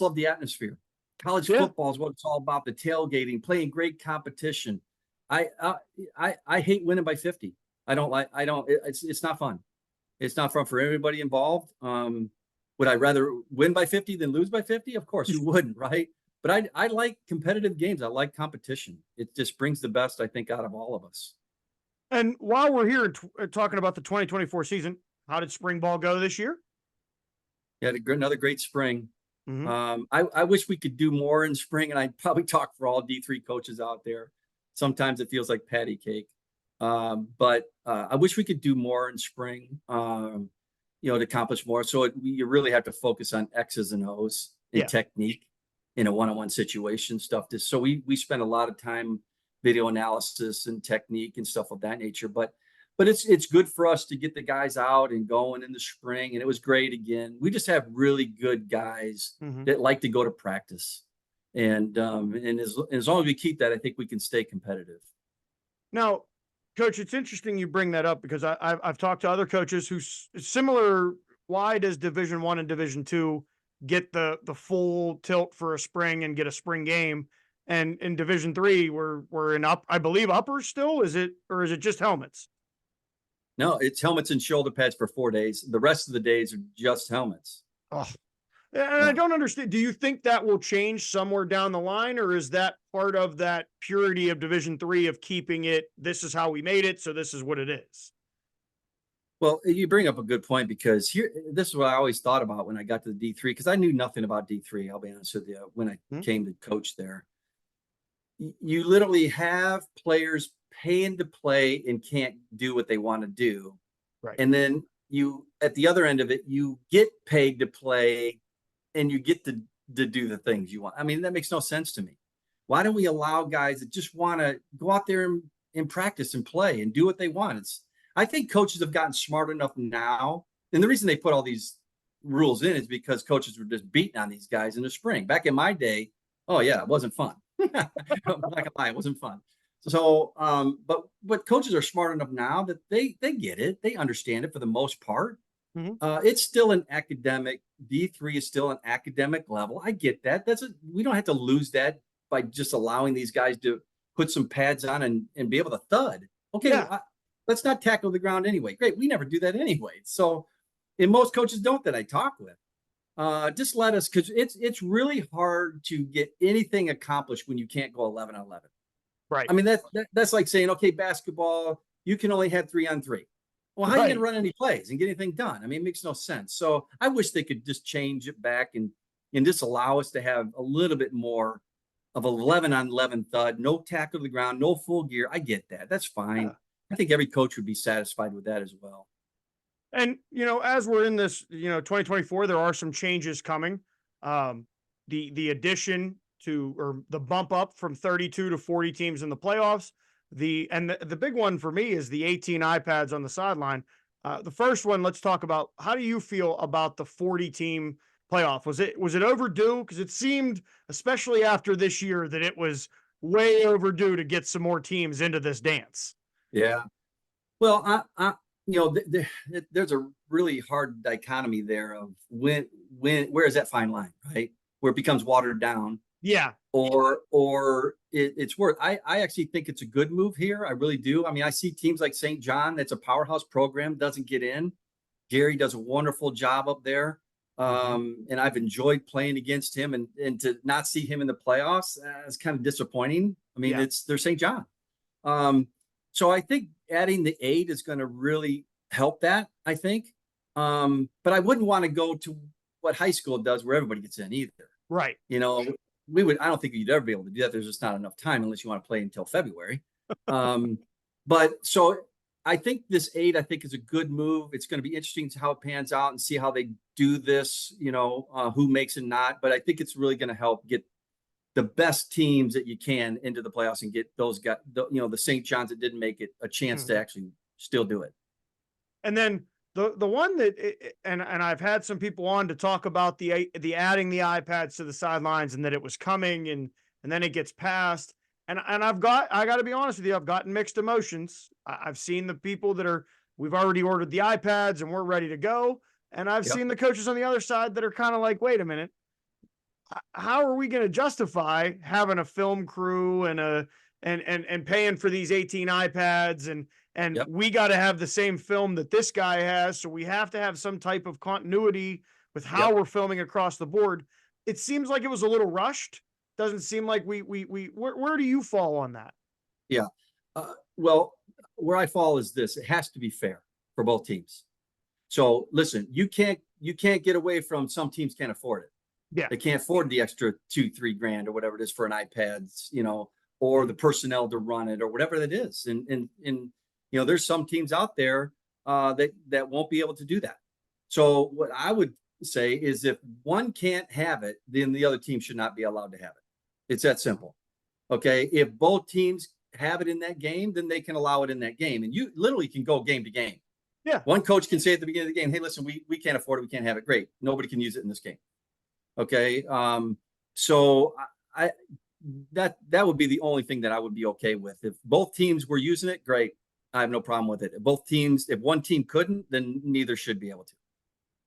S3: love the atmosphere. College football is what it's all about, the tailgating, playing great competition. I hate winning by 50. It's not fun. It's not fun for everybody involved. Would I rather win by 50 than lose by 50? Of course you wouldn't, right? But I like competitive games. I like competition. It just brings the best, I think, out of all of us.
S4: And while we're here talking about the 2024 season, how did spring ball go this year?
S3: Yeah, another great spring.
S4: Mm-hmm.
S3: I wish we could do more in spring, and I'd probably talk for all D3 coaches out there. Sometimes it feels like patty cake. But I wish we could do more in spring, to accomplish more. So you really have to focus on X's and O's and technique in a one-on-one situation stuff. So we spend a lot of time video analysis and technique and stuff of that nature. But it's good for us to get the guys out and going in the spring. And it was great again. We just have really good guys that like to go to practice. And as long as we keep that, I think we can stay competitive.
S4: Now, Coach, it's interesting you bring that up because I've talked to other coaches who similar. Why does Division I and Division II get the full tilt for a spring and get a spring game? And in Division III, we're in I believe uppers still. Is it just helmets?
S3: No, it's helmets and shoulder pads for 4 days. The rest of the days are just helmets.
S4: Oh, and I don't understand. Do you think that will change somewhere down the line, or is that part of that purity of Division III of keeping it? This is how we made it, so this is what it is.
S3: Well, you bring up a good point because this is what I always thought about when I got to the D3, because I knew nothing about D3. I'll be honest with you. When I came to coach there, you literally have players paying to play and can't do what they want to do.
S4: Right.
S3: And then at the other end of it, you get paid to play and you get to do the things you want. I mean, that makes no sense to me. Why don't we allow guys that just want to go out there and practice and play and do what they want? I think coaches have gotten smart enough now. And the reason they put all these rules in is because coaches were just beating on these guys in the spring. Back in my day, oh yeah, it wasn't fun. I'm not gonna lie, it wasn't fun. So, but coaches are smart enough now that they get it. They understand it for the most part. It's still an academic. D3 is still an academic level. I get that. We don't have to lose that by just allowing these guys to put some pads on and be able to thud. Okay, let's not tackle the ground anyway. Great, we never do that anyway. So, and most coaches don't that I talk with. Just let us, because it's really hard to get anything accomplished when you can't go 11-on-11.
S4: Right.
S3: I mean, that's like saying, okay, basketball, you can only have 3-on-3. Well, how are you going to run any plays and get anything done? I mean, it makes no sense. So I wish they could just change it back and just allow us to have a little bit more of 11-on-11 thud, no tackle to the ground, no full gear. I get that. That's fine. Yeah. I think every coach would be satisfied with that as well.
S4: And, as we're in this, 2024, there are some changes coming. The addition or the bump up from 32 to 40 teams in the playoffs. The big one for me is the 18 iPads on the sideline. The first one, let's talk about, how do you feel about the 40 team playoff? Was it overdue? Because it seemed, especially after this year, that it was way overdue to get some more teams into this dance.
S3: Yeah. Well, there's a really hard dichotomy there of where is that fine line, right? Where it becomes watered down.
S4: Yeah.
S3: Or it's worth. I actually think it's a good move here. I really do. I mean, I see teams like St. John, that's a powerhouse program, doesn't get in. Gary does a wonderful job up there. And I've enjoyed playing against him, and to not see him in the playoffs is kind of disappointing. I mean, they're St. John. So I think adding the 8 is going to really help that, I think. But I wouldn't want to go to what high school does where everybody gets in either.
S4: Right.
S3: I don't think you'd ever be able to do that. There's just not enough time unless you want to play until February. But so I think this 8, I think, is a good move. It's going to be interesting to how it pans out and see how they do this, who makes it not. But I think it's really going to help get the best teams that you can into the playoffs and get those guys, the St. John's that didn't make it, a chance to actually still do it.
S4: And then the one that, and I've had some people on to talk about the adding the iPads to the sidelines, and that it was coming, and then it gets passed. And I got to be honest with you, I've gotten mixed emotions. I've seen the people that we've already ordered the iPads and we're ready to go. And I've seen the coaches on the other side that are kind of like, wait a minute, how are we going to justify having a film crew and paying for these 18 iPads and we got to have the same film that this guy has. So we have to have some type of continuity with how we're filming across the board. It seems like it was a little rushed. Doesn't seem like where do you fall on that?
S3: Yeah. Well, where I fall is this: it has to be fair for both teams. So listen, you can't get away from, some teams can't afford it.
S4: Yeah.
S3: They can't afford the extra $2-3 grand or whatever it is for an iPad, or the personnel to run it or whatever it is. And there's some teams out there that won't be able to do that. So what I would say is, if one can't have it, then the other team should not be allowed to have it. It's that simple. Okay. If both teams have it in that game, then they can allow it in that game. And you literally can go game to game.
S4: Yeah.
S3: One coach can say at the beginning of the game, hey, listen, we can't afford it. We can't have it. Great. Nobody can use it in this game. Okay. So that would be the only thing that I would be okay with. If both teams were using it, great. I have no problem with it. If one team couldn't, then neither should be able to.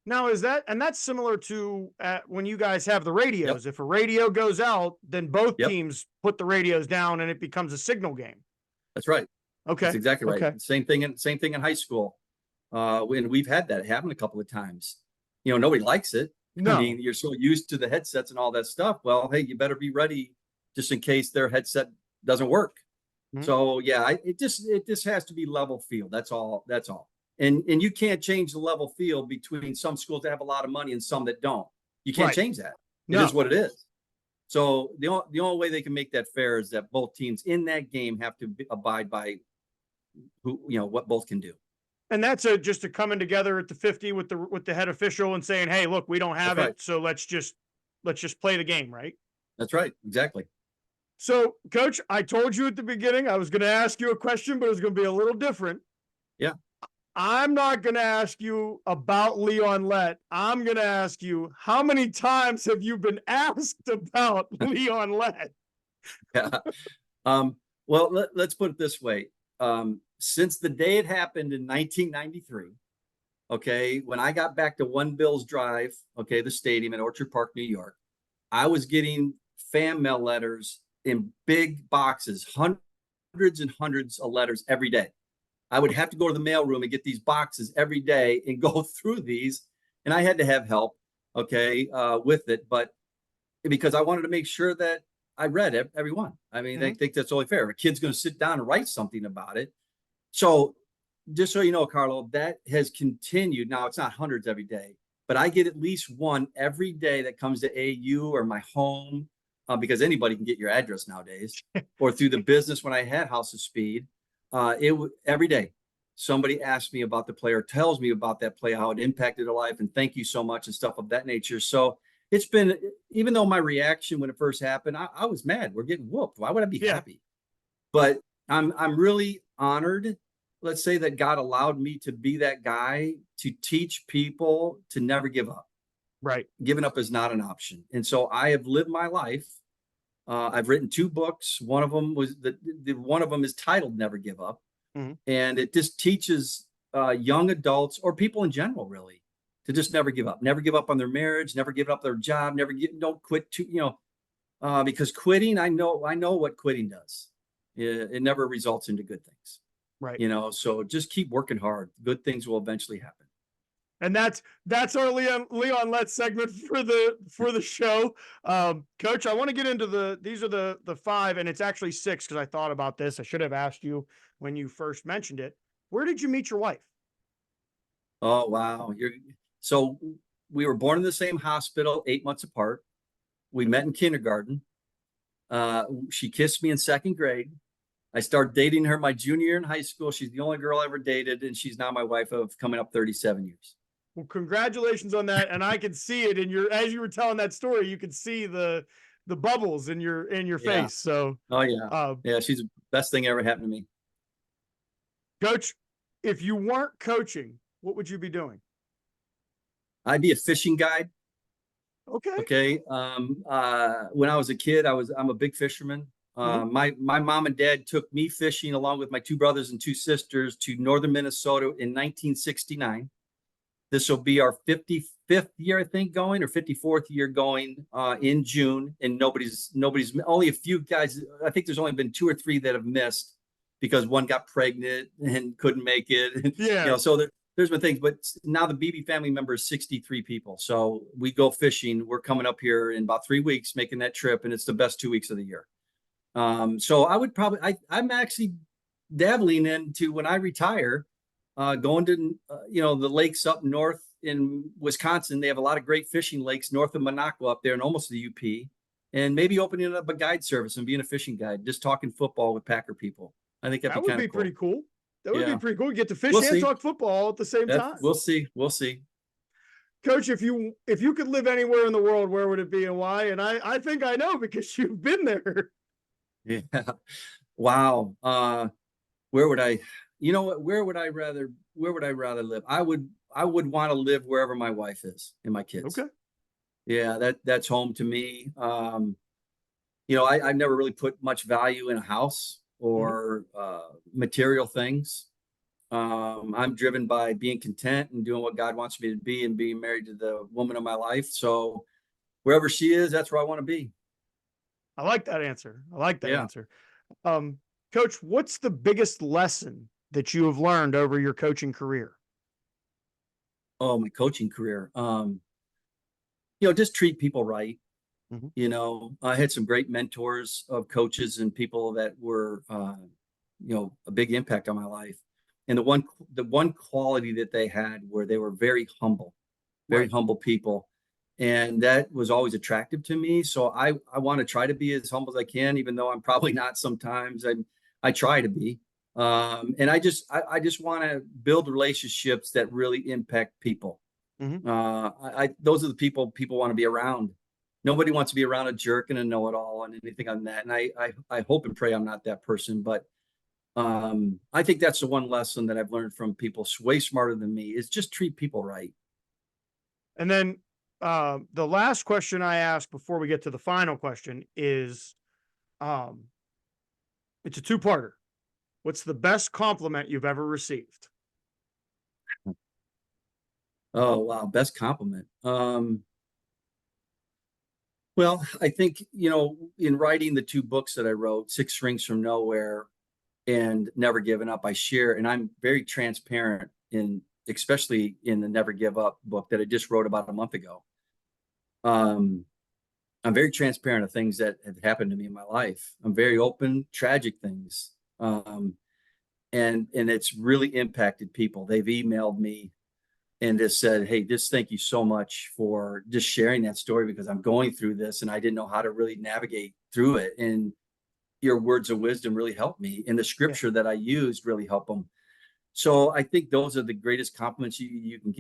S4: Now, and that's similar to when you guys have the radios. If a radio goes out, then both teams put the radios down and it becomes a signal game.
S3: That's right.
S4: Okay.
S3: That's exactly right.
S4: Okay.
S3: Same thing in high school. And we've had that happen a couple of times. Nobody likes it.
S4: No.
S3: I mean, you're so used to the headsets and all that stuff. Well, hey, you better be ready just in case their headset doesn't work. Mm-hmm. So it just has to be level field. That's all. And you can't change the level field between some schools that have a lot of money and some that don't. You can't change that. It is what it is. So the only way they can make that fair is that both teams in that game have to abide by what both can do.
S4: And that's just a coming together at the 50 with the head official and saying, hey, look, we don't have it. So let's just play the game, right?
S3: That's right. Exactly.
S4: So, Coach, I told you at the beginning I was going to ask you a question, but it was going to be a little different.
S3: Yeah.
S4: I'm not going to ask you about Leon Lett. I'm going to ask you, how many times have you been asked about Leon Lett?
S3: Yeah. Well, let's put it this way. Since the day it happened in 1993, okay, when I got back to One Bills Drive, okay, the stadium in Orchard Park, New York, I was getting fan mail letters in big boxes, hundreds and hundreds of letters every day. I would have to go to the mailroom and get these boxes every day and go through these. And I had to have help, okay, with it. But because I wanted to make sure that I read every one. I mean, I think that's only fair. A kid's going to sit down and write something about it. So just so you know, Carlo, that has continued. Now, it's not hundreds every day, but I get at least one every day that comes to AU or my home, because anybody can get your address nowadays, or through the business when I had House of Speed. Every day somebody asks me about the player, tells me about that play, how it impacted their life, and thank you so much and stuff of that nature. So it's been, even though my reaction when it first happened, I was mad. We're getting whooped. Why would I be happy? But I'm really honored, let's say, that God allowed me to be that guy to teach people to never give up.
S4: Right.
S3: Giving up is not an option. And so I have lived my life. I've written 2 books. One of them was one of them is titled Never Give Up.
S4: Mhm.
S3: And it just teaches young adults or people in general, really, to just never give up. Never give up on their marriage, never give up their job, don't quit because quitting, I know what quitting does. It never results into good things.
S4: Right.
S3: So just keep working hard. Good things will eventually happen.
S4: And that's our Leon Let's segment for the show. Coach, I want to get into these are the 5, and it's actually 6 because I thought about this. I should have asked you when you first mentioned it. Where did you meet your wife?
S3: Oh, wow. So we were born in the same hospital, 8 months apart. We met in kindergarten. She kissed me in 2nd grade. I started dating her my junior year in high school. She's the only girl I ever dated, and she's now my wife of coming up 37 years.
S4: Well, congratulations on that. And I could see it as you were telling that story, you could see the bubbles in your face. So,
S3: oh yeah. Yeah. She's the best thing ever happened to me.
S4: Coach, if you weren't coaching, what would you be doing?
S3: I'd be a fishing guide.
S4: Okay.
S3: Okay. When I was a kid, I'm a big fisherman. My mom and dad took me fishing along with my 2 brothers and 2 sisters to northern Minnesota in 1969. This will be our 55th year, I think, going, or 54th year going in June. And nobody's only a few guys. I think there's only been 2 or 3 that have missed because one got pregnant and couldn't make it.
S4: Yeah.
S3: So there's been things, but now the BeeBe family member is 63 people. So we go fishing. We're coming up here in about 3 weeks, making that trip, and it's the best 2 weeks of the year. So I would I'm actually dabbling into, when I retire, going to, the lakes up north in Wisconsin. They have a lot of great fishing lakes north of Monaco up there and almost the UP, and maybe opening up a guide service and being a fishing guide, just talking football with Packer people. I think that would be cool.
S4: Pretty cool. That would be pretty cool. You get to fish
S3: We'll
S4: and
S3: see.
S4: talk football at the same time.
S3: We'll see. We'll see.
S4: Coach, if you could live anywhere in the world, where would it be and why? And I think I know because you've been there.
S3: Yeah. Wow. Where would I, where would I rather live? I would want to live wherever my wife is and my kids.
S4: Okay.
S3: Yeah, that's home to me. I've never really put much value in a house or material things. I'm driven by being content and doing what God wants me to be and being married to the woman of my life. So wherever she is, that's where I want to be.
S4: I like that answer. Answer. Coach, what's the biggest lesson that you have learned over your coaching career?
S3: Oh, my coaching career. Just treat people right. I had some great mentors of coaches and people that were, a big impact on my life. And the one quality that they had were they were very humble people. And that was always attractive to me. So I want to try to be as humble as I can, even though I'm probably not sometimes. I try to be. And I just want to build relationships that really impact people. Those are the people want to be around. Nobody wants to be around a jerk and a know-it-all and anything on that. And I hope and pray I'm not that person. But I think that's the one lesson that I've learned from people way smarter than me is just treat people right.
S4: And then the last question I ask before we get to the final question is, it's a 2-parter. What's the best compliment you've ever received?
S3: Oh, wow. Best compliment. Well, I think, in writing the 2 books that I wrote, 6 Rings from Nowhere and Never Giving Up, I share, and I'm very transparent especially in the Never Give Up book that I just wrote about a month ago. I'm very transparent of things that have happened to me in my life. I'm very open, tragic things. And it's really impacted people. They've emailed me and just said, hey, just thank you so much for just sharing that story because I'm going through this and I didn't know how to really navigate through it. And your words of wisdom really helped me. And the scripture that I used really helped them. So I think those are the greatest compliments you can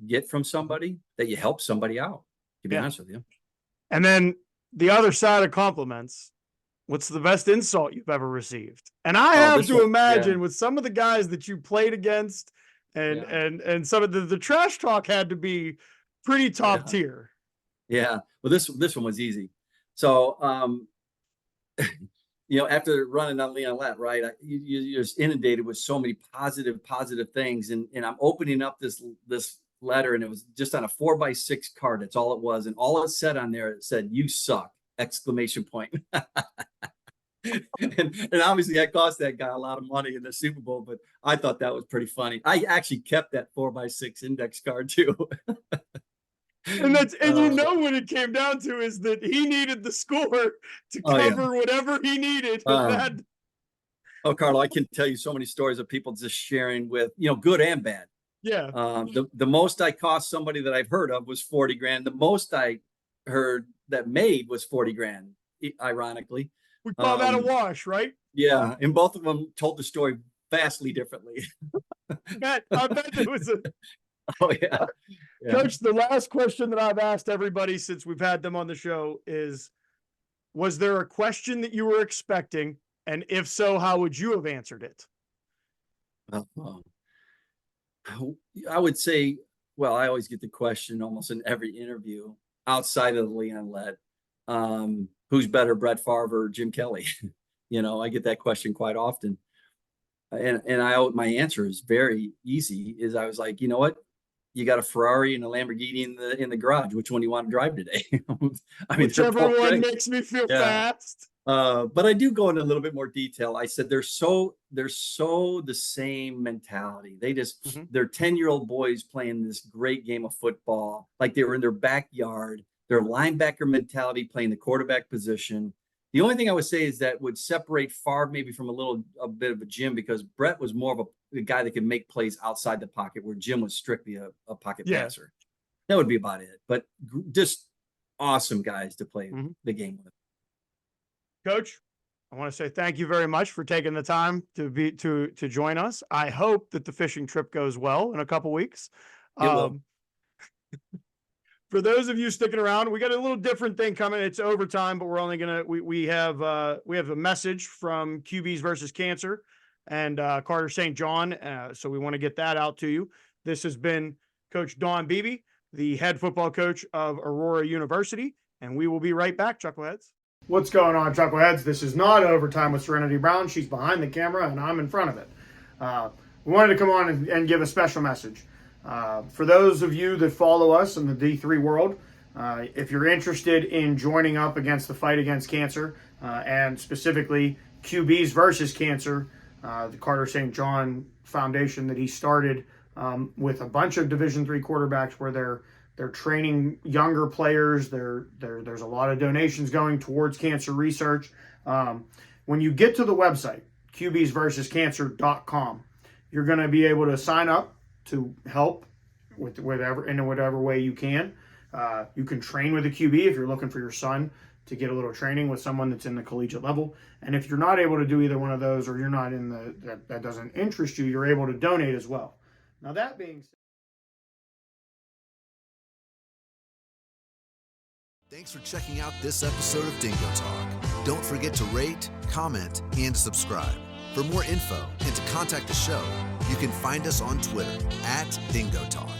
S3: get from somebody, that you help somebody out, to be honest with you.
S4: And then the other side of compliments, what's the best insult you've ever received? And I have to imagine with some of the guys that you played against and some of the trash talk had to be pretty top
S3: Yeah.
S4: tier.
S3: Yeah. Well, this one was easy. So, after running on Leon Lett, right, you're just inundated with so many positive things. And I'm opening up this letter, and it was just on a 4x6 card. That's all it was. And all it said on there, it said, "You suck!" exclamation point. and obviously that cost that guy a lot of money in the Super Bowl, but I thought that was pretty funny. I actually kept that 4x6 index card too.
S4: And what it came down to is that he needed the score to cover whatever he needed.
S3: Carlo, I can tell you so many stories of people just sharing with, good and bad.
S4: Yeah.
S3: The most I cost somebody that I've heard of was 40 grand. The most I heard that made was 40 grand, ironically.
S4: We call that a wash, right?
S3: Yeah. And both of them told the story vastly differently.
S4: I bet it was
S3: Oh, yeah.
S4: Coach, the last question that I've asked everybody since we've had them on the show is, was there a question that you were expecting? And if so, how would you have answered it?
S3: I would say, well, I always get the question almost in every interview outside of the Leon Lett, who's better, Brett Favre or Jim Kelly? I get that question quite often. And my answer is very easy, is I was like, you know what? You got a Ferrari and a Lamborghini in the garage. Which one do you want to drive today? I mean,
S4: whichever one makes me feel fast.
S3: But I do go into a little bit more detail. I said they're so the same mentality. They just they're 10-year-old boys playing this great game of football, like they were in their backyard. Their linebacker mentality, playing the quarterback position. The only thing I would say is that would separate Favre maybe from a bit of a Jim, because Brett was more of a guy that could make plays outside the pocket, where Jim was strictly a pocket passer. That would be about it. But just awesome guys to play the game with.
S4: Coach, I want to say thank you very much for taking the time to join us. I hope that the fishing trip goes well in a couple weeks.
S3: It will.
S4: For those of you sticking around, we got a little different thing coming. It's overtime, but we're only we have a message from QBs versus Cancer and Carter St. John. So we want to get that out to you. This has been Coach Don BeeBe, the head football coach of Aurora University, and we will be right back, Chuckleheads.
S2: What's going on, Chuckleheads? This is not overtime with Serenity Brown. She's behind the camera, and I'm in front of it. We wanted to come on and give a special message. For those of you that follow us in the D3 world, if you're interested in joining up against the fight against cancer, and specifically QBs versus Cancer, the Carter St. John Foundation that he started with a bunch of Division III quarterbacks, where they're training younger players. There's a lot of donations going towards cancer research. When you get to the website, qbsversuscancer.com, you're going to be able to sign up to help with whatever way you can. You can train with a QB if you're looking for your son to get a little training with someone that's in the collegiate level. And if you're not able to do either one of those, or you're not in that doesn't interest you, you're able to donate as well. Now, that being said,
S1: thanks for checking out this episode of Dingo Talk. Don't forget to rate, comment, and subscribe. For more info and to contact the show, you can find us on Twitter @DingoTalk.